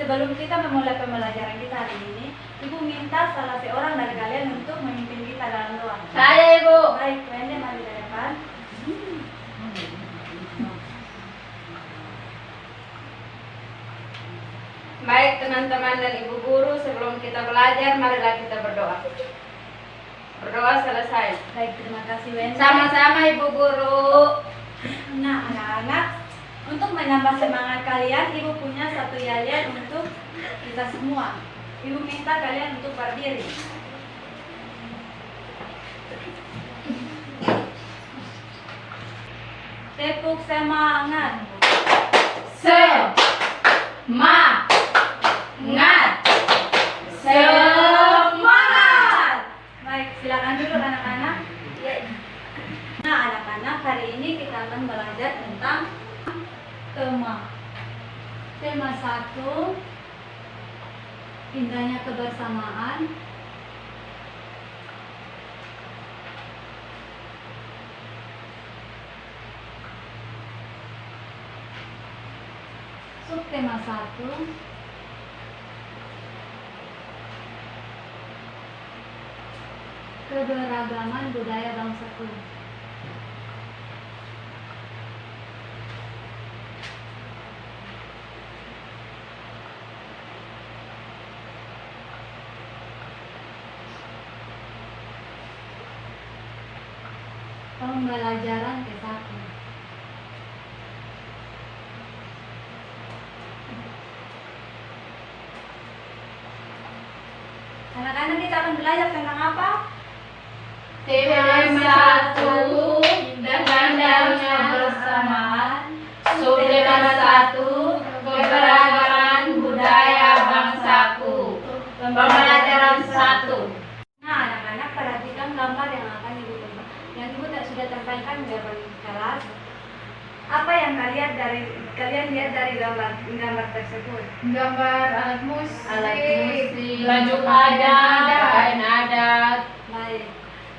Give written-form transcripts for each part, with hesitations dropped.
Sebelum kita memulai pembelajaran kita hari ini, Ibu minta salah seorang dari kalian untuk memimpin kita dalam doa. Saya, Ibu. Baik, Wende mari ke depan. Baik teman-teman dan Ibu Guru, sebelum kita belajar, marilah kita berdoa. Berdoa selesai. Baik, terima kasih Wende. Sama-sama Ibu Guru. Nah, anak-anak, untuk menambah semangat kalian, Ibu punya satu yel-yel untuk kita semua. Ibu minta kalian untuk berdiri. Tepuk semangat. Semangat. Semangat. Baik, silakan duduk anak-anak. Nah, anak-anak, hari ini kita akan belajar tentang tema. Tema 1, indahnya kebersamaan. Subtema 1, keberagaman budaya bangsaku. Pembelajaran ke-1. Anak-anak, kita akan belajar tentang apa? Tema 1, indahnya kebersamaan. Subtema 1, keberagaman budaya bangsaku. Pembelajaran 1. Nah, anak-anak, perhatikan gambar yang akan Ibu sudah tempelkan di depan kelas. Apa yang kalian lihat dari gambar tersebut? Gambar alat musik, Baju adat, kain adat. Baik,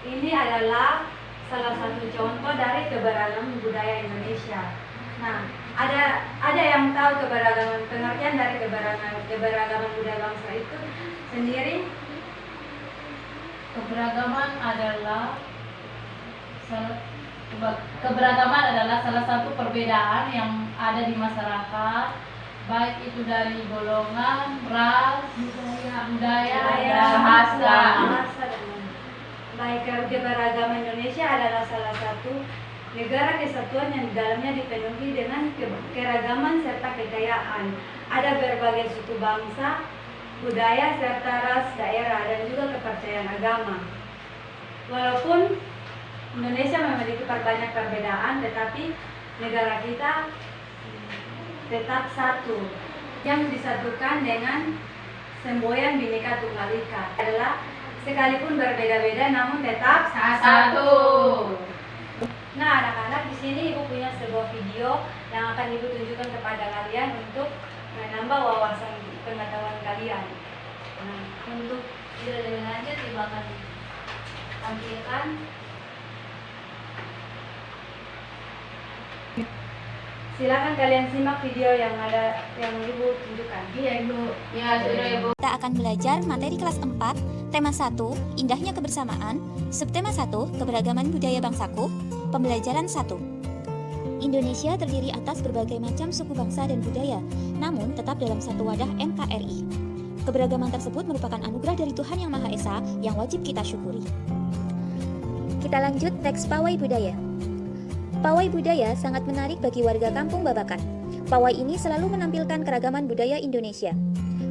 ini adalah salah satu contoh dari keberagaman budaya Indonesia. Nah, ada yang tahu pengertian dari keberagaman budaya bangsa itu sendiri? Keberagaman adalah salah satu perbedaan yang ada di masyarakat, baik itu dari golongan, ras, budaya, dan bahasa. Baik, keberagaman Indonesia adalah salah satu negara kesatuan yang di dalamnya dipenuhi dengan keragaman serta kekayaan. Ada berbagai suku bangsa, budaya serta ras daerah dan juga kepercayaan agama. Walaupun Indonesia memiliki banyak perbedaan, tetapi negara kita tetap satu. Yang disatukan dengan semboyan Bhinneka Tunggal Ika adalah sekalipun berbeda-beda namun tetap Satu. Nah, anak-anak, di sini Ibu punya sebuah video yang akan Ibu tunjukkan kepada kalian untuk menambah wawasan pengetahuan kalian. Nah, untuk tidak lebih lanjut, Ibu akan tampilkan. Silakan kalian simak video yang Ibu tunjukkan. Iya, Ibu. Ya, sudah Ibu. Kita akan belajar materi kelas 4, tema 1, indahnya kebersamaan, subtema 1, keberagaman budaya bangsaku, pembelajaran 1. Indonesia terdiri atas berbagai macam suku bangsa dan budaya, namun tetap dalam satu wadah NKRI. Keberagaman tersebut merupakan anugerah dari Tuhan Yang Maha Esa yang wajib kita syukuri. Kita lanjut teks pawai budaya. Pawai budaya sangat menarik bagi warga kampung Babakan. Pawai ini selalu menampilkan keragaman budaya Indonesia.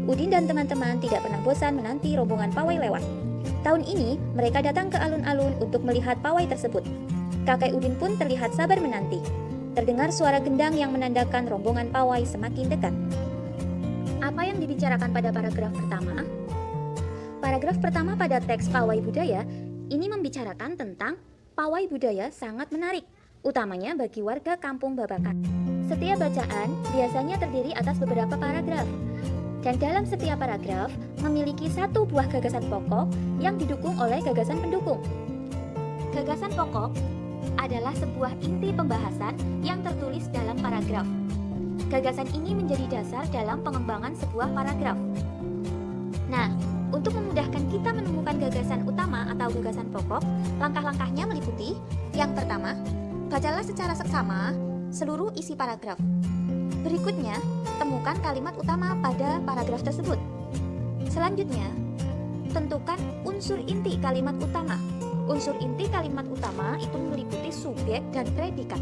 Udin dan teman-teman tidak pernah bosan menanti rombongan pawai lewat. Tahun ini, mereka datang ke alun-alun untuk melihat pawai tersebut. Kakek Udin pun terlihat sabar menanti. Terdengar suara gendang yang menandakan rombongan pawai semakin dekat. Apa yang dibicarakan pada paragraf pertama? Paragraf pertama pada teks pawai budaya ini membicarakan tentang pawai budaya sangat menarik, utamanya bagi warga kampung Babakan. Setiap bacaan biasanya terdiri atas beberapa paragraf, dan dalam setiap paragraf memiliki satu buah gagasan pokok yang didukung oleh gagasan pendukung. Gagasan pokok adalah sebuah inti pembahasan yang tertulis dalam paragraf. Gagasan ini menjadi dasar dalam pengembangan sebuah paragraf. Nah, untuk memudahkan kita menemukan gagasan utama atau gagasan pokok, langkah-langkahnya meliputi: yang pertama, bacalah secara seksama seluruh isi paragraf. Berikutnya, temukan kalimat utama pada paragraf tersebut. Selanjutnya, tentukan unsur inti kalimat utama. Unsur inti kalimat utama itu meliputi subjek dan predikat.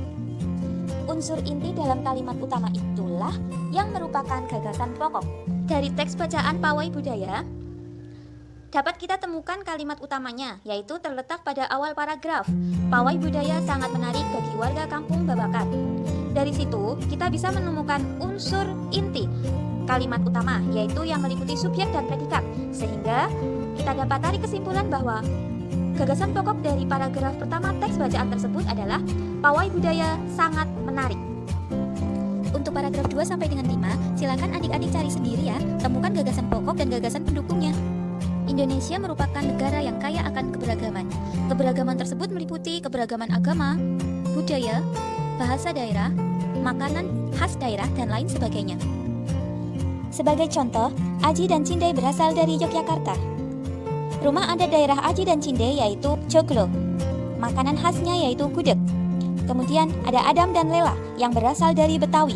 Unsur inti dalam kalimat utama itulah yang merupakan gagasan pokok. Dari teks bacaan Pawai Budaya, dapat kita temukan kalimat utamanya, yaitu terletak pada awal paragraf. Pawai budaya sangat menarik bagi warga kampung Babakan. Dari situ, kita bisa menemukan unsur inti kalimat utama, yaitu yang meliputi subjek dan predikat. Sehingga, kita dapat tarik kesimpulan bahwa gagasan pokok dari paragraf pertama teks bacaan tersebut adalah Pawai budaya sangat menarik. Untuk paragraf 2 sampai dengan 5, silakan adik-adik cari sendiri ya, temukan gagasan pokok dan gagasan pendukungnya. Indonesia merupakan negara yang kaya akan keberagaman. Keberagaman tersebut meliputi keberagaman agama, budaya, bahasa daerah, makanan khas daerah, dan lain sebagainya. Sebagai contoh, Aji dan Cindai berasal dari Yogyakarta. Rumah adat daerah Aji dan Cindai yaitu joglo. Makanan khasnya yaitu gudeg. Kemudian ada Adam dan Lela yang berasal dari Betawi.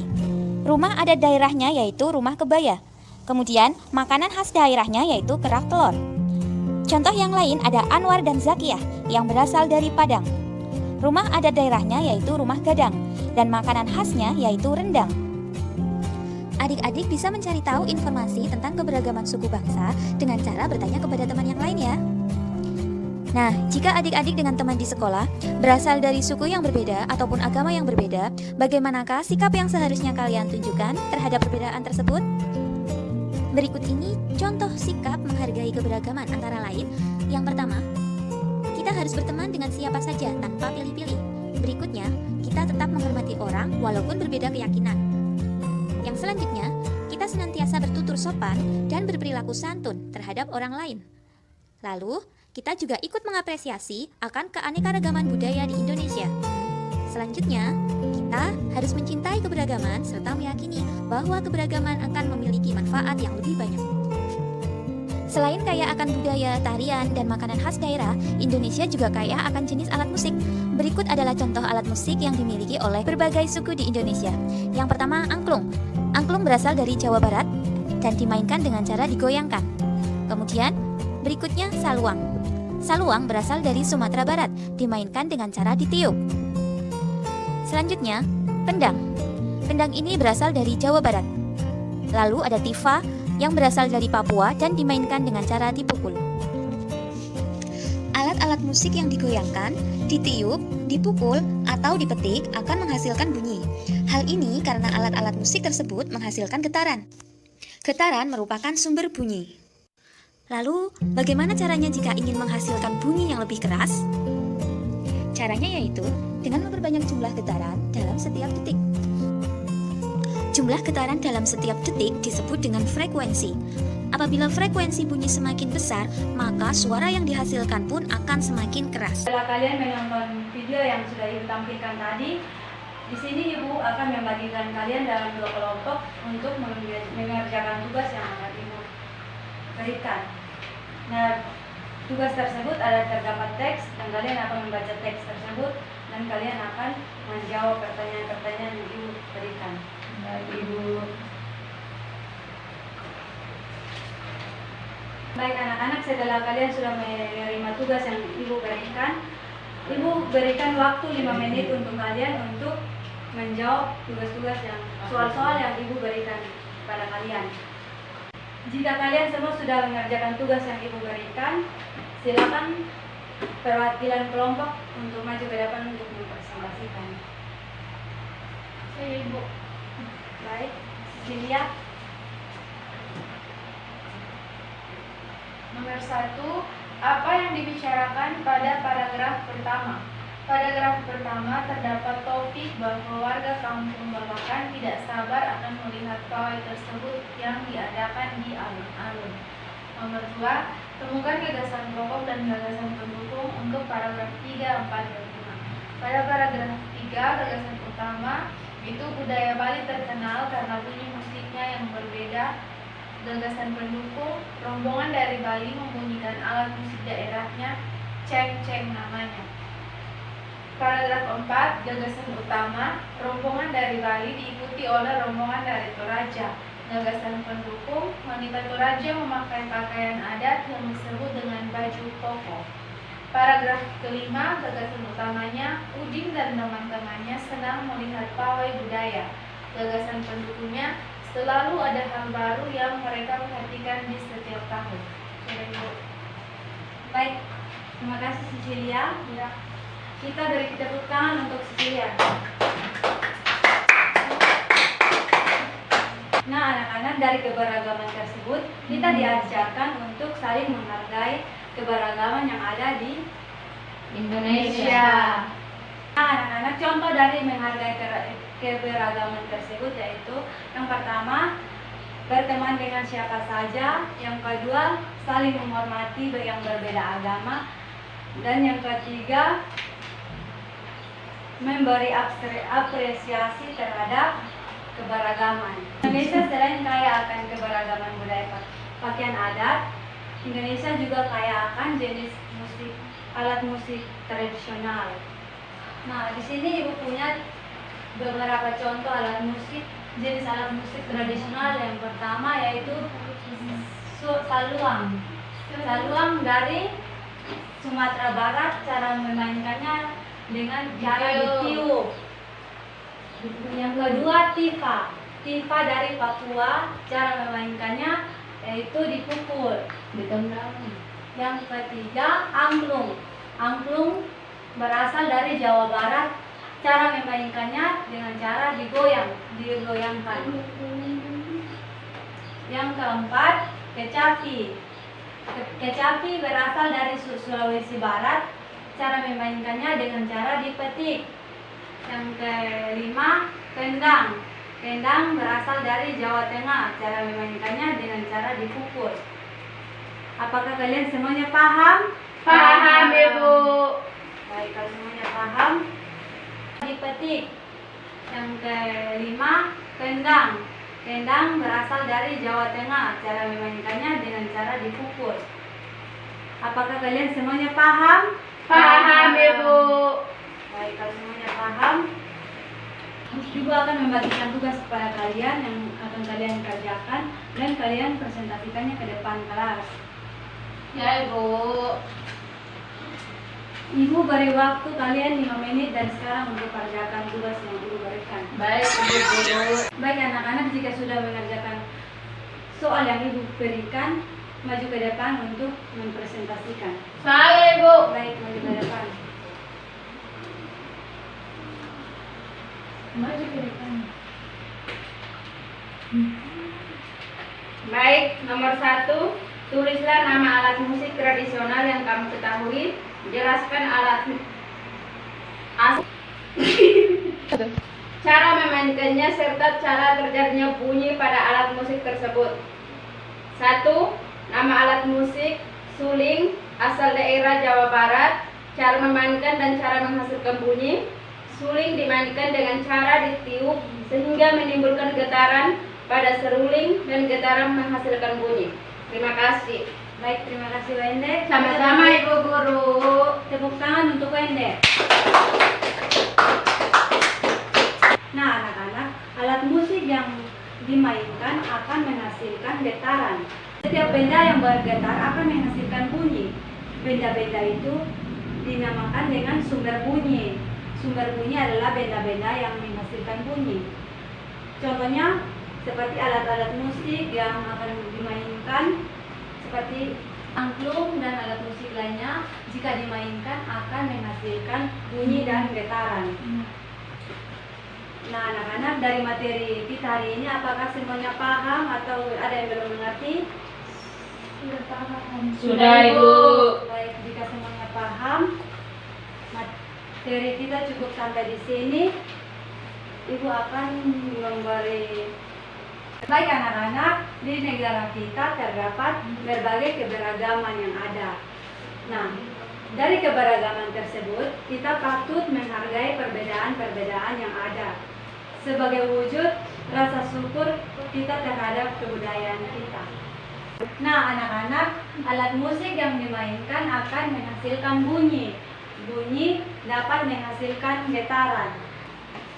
Rumah adat daerahnya yaitu rumah kebaya. Kemudian makanan khas daerahnya yaitu kerak telur. Contoh yang lain ada Anwar dan Zakiyah yang berasal dari Padang. Rumah adat daerahnya yaitu rumah gadang dan makanan khasnya yaitu rendang. Adik-adik bisa mencari tahu informasi tentang keberagaman suku bangsa dengan cara bertanya kepada teman yang lain ya. Nah, jika adik-adik dengan teman di sekolah berasal dari suku yang berbeda ataupun agama yang berbeda, bagaimanakah sikap yang seharusnya kalian tunjukkan terhadap perbedaan tersebut? Berikut ini contoh sikap menghargai keberagaman antara lain. Yang pertama, kita harus berteman dengan siapa saja tanpa pilih-pilih. Berikutnya, kita tetap menghormati orang walaupun berbeda keyakinan. Yang selanjutnya, kita senantiasa bertutur sopan dan berperilaku santun terhadap orang lain. Lalu, kita juga ikut mengapresiasi akan keanekaragaman budaya di Indonesia. Selanjutnya, kita harus mencintai keberagaman serta meyakini bahwa keberagaman akan memiliki manfaat yang lebih banyak. Selain kaya akan budaya, tarian, dan makanan khas daerah, Indonesia juga kaya akan jenis alat musik. Berikut adalah contoh alat musik yang dimiliki oleh berbagai suku di Indonesia. Yang pertama, angklung. Angklung berasal dari Jawa Barat dan dimainkan dengan cara digoyangkan. Kemudian, berikutnya saluang. Saluang berasal dari Sumatera Barat, dimainkan dengan cara ditiup. Selanjutnya, pendang. Pendang ini berasal dari Jawa Barat. Lalu ada tifa yang berasal dari Papua dan dimainkan dengan cara dipukul. Alat-alat musik yang digoyangkan, ditiup, dipukul, atau dipetik akan menghasilkan bunyi. Hal ini karena alat-alat musik tersebut menghasilkan getaran. Getaran merupakan sumber bunyi. Lalu, bagaimana caranya jika ingin menghasilkan bunyi yang lebih keras? Caranya yaitu dengan memperbanyak jumlah getaran dalam setiap detik. Jumlah getaran dalam setiap detik disebut dengan frekuensi. Apabila frekuensi bunyi semakin besar, maka suara yang dihasilkan pun akan semakin keras. Setelah kalian menonton video yang sudah Ibu tampilkan tadi, di sini Ibu akan membagikan kalian dalam 2 kelompok untuk mengerjakan tugas yang akan Ibu berikan. Nah, tugas tersebut ada terdapat teks dan kalian akan membaca teks tersebut dan kalian akan menjawab pertanyaan-pertanyaan yang Ibu berikan. Baik, Ibu. Baik anak-anak, setelah kalian sudah menerima tugas yang Ibu berikan, Ibu berikan waktu 5 menit untuk kalian untuk menjawab tugas-tugas yang soal-soal yang Ibu berikan pada kalian. Jika kalian semua sudah mengerjakan tugas yang Ibu berikan, silakan perwakilan kelompok untuk maju ke depan untuk mempresentasikan. Saya Ibu. Baik, Cecilia. Nomor 1, apa yang dibicarakan pada paragraf pertama? Paragraf pertama terdapat topik bahwa warga kampung Babakan tidak sabar akan melihat pawai tersebut yang diadakan di alun-alun. Nomor 2, temukan gagasan pokok dan gagasan pendukung untuk paragraf 3, 4, dan 5. Pada paragraf 3, gagasan utama Itu budaya Bali terkenal karena bunyi musiknya yang berbeda. Gagasan pendukung, rombongan dari Bali membunyikan alat musik daerahnya, ceng-ceng namanya. Paragraf 4, gagasan utama, rombongan dari Bali diikuti oleh rombongan dari Toraja. Gagasan pendukung, wanita Toraja memakai pakaian adat yang disebut dengan baju koko. Paragraf kelima, gagasan utamanya, Udin dan teman-temannya senang melihat pawai budaya. Gagasan pendukungnya, selalu ada hal baru yang mereka perhatikan di setiap tahun. Baik, terima kasih Cecilia. Ya. Kita beri tepuk tangan untuk Cecilia. Nah, anak-anak, dari keberagaman tersebut kita diajarkan untuk saling menghargai keberagaman yang ada di Indonesia. Nah, anak-anak, contoh dari menghargai keberagaman tersebut yaitu yang pertama, berteman dengan siapa saja. Yang kedua, saling menghormati yang berbeda agama. Dan yang ketiga, memberi apresiasi terhadap keberagaman. Indonesia selain kaya akan keberagaman budaya pakaian adat, Indonesia juga kaya akan jenis musik, alat musik tradisional. Nah, di sini Ibu punya beberapa contoh alat musik, jenis alat musik tradisional. Yang pertama yaitu saluang. Saluang dari Sumatera Barat, cara memainkannya dengan cara ditiup. Yang kedua, tifa. Tifa dari Papua, cara memainkannya yaitu dipukul, ditendang. Yang ketiga, angklung. Angklung berasal dari Jawa Barat, cara memainkannya dengan cara digoyangkan. Yang keempat, kecapi. Kecapi berasal dari Sulawesi Barat, cara memainkannya dengan cara dipetik. Yang kelima, kendang. Kendang berasal dari Jawa Tengah, cara memainkannya dengan cara dipukul. Apakah kalian semuanya paham? Paham, Ibu. Baik, kalau semuanya paham, dipetik. Yang kelima, kendang. Kendang berasal dari Jawa Tengah, cara memainkannya dengan cara dipukul. Apakah kalian semuanya paham? Paham, Ibu. Baik, kalau semuanya paham, Ibu akan membagikan tugas kepada kalian yang akan kalian kerjakan dan kalian presentasikannya ke depan kelas. Ya, Ibu. Ibu beri waktu kalian 5 menit dari sekarang untuk kerjakan tugas yang Ibu berikan. Baik, Ibu. Baik anak-anak, jika sudah mengerjakan soal yang Ibu berikan, maju ke depan untuk mempresentasikan. Saya, Ibu. Baik, maju ke depan. Maju ke depan. Baik, nomor 1, tulislah nama alat musik tradisional yang kamu ketahui. Jelaskan alat cara memainkannya serta cara terjadinya bunyi pada alat musik tersebut. 1. Nama alat musik suling asal daerah Jawa Barat, cara memainkan dan cara menghasilkan bunyi. Suling dimainkan dengan cara ditiup sehingga menimbulkan getaran pada seruling dan getaran menghasilkan bunyi. Terima kasih. Baik, terima kasih Wende. Sama-sama, Ibu Guru. Tepuk tangan untuk Wende. Nah, anak-anak, alat musik yang dimainkan akan menghasilkan getaran. Setiap benda yang bergetar akan menghasilkan bunyi. Benda-benda itu dinamakan dengan sumber bunyi. Sumber bunyi adalah benda-benda yang menghasilkan bunyi. Contohnya seperti alat-alat musik yang akan dimainkan seperti angklung dan alat musik lainnya, jika dimainkan akan menghasilkan bunyi dan getaran. Nah, anak-anak, dari materi kita hari ini apakah semuanya paham atau ada yang belum mengerti? Sudah paham. Sudah, Ibu. Baik, jika semuanya paham, materi kita cukup sampai di sini. Ibu akan memberi. Baik anak-anak, di negara kita terdapat berbagai keberagaman yang ada. Nah, dari keberagaman tersebut kita patut menghargai perbedaan-perbedaan yang ada. sebagai wujud rasa syukur kita terhadap kebudayaan kita. Nah, anak-anak, alat musik yang dimainkan akan menghasilkan bunyi. Bunyi dapat menghasilkan getaran.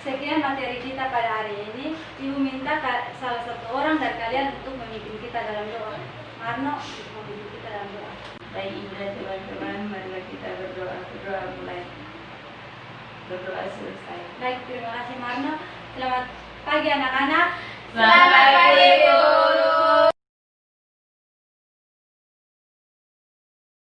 Sekian materi kita pada hari ini. Ibu minta salah satu orang dari kalian untuk memimpin kita dalam doa. Marno, memimpin kita dalam doa. Baik ibu dan teman-teman, marilah kita berdoa. Berdoa mulai. Berdoa selesai. Baik, terima kasih Marno. Selamat pagi anak-anak. Selamat pagi, Bu.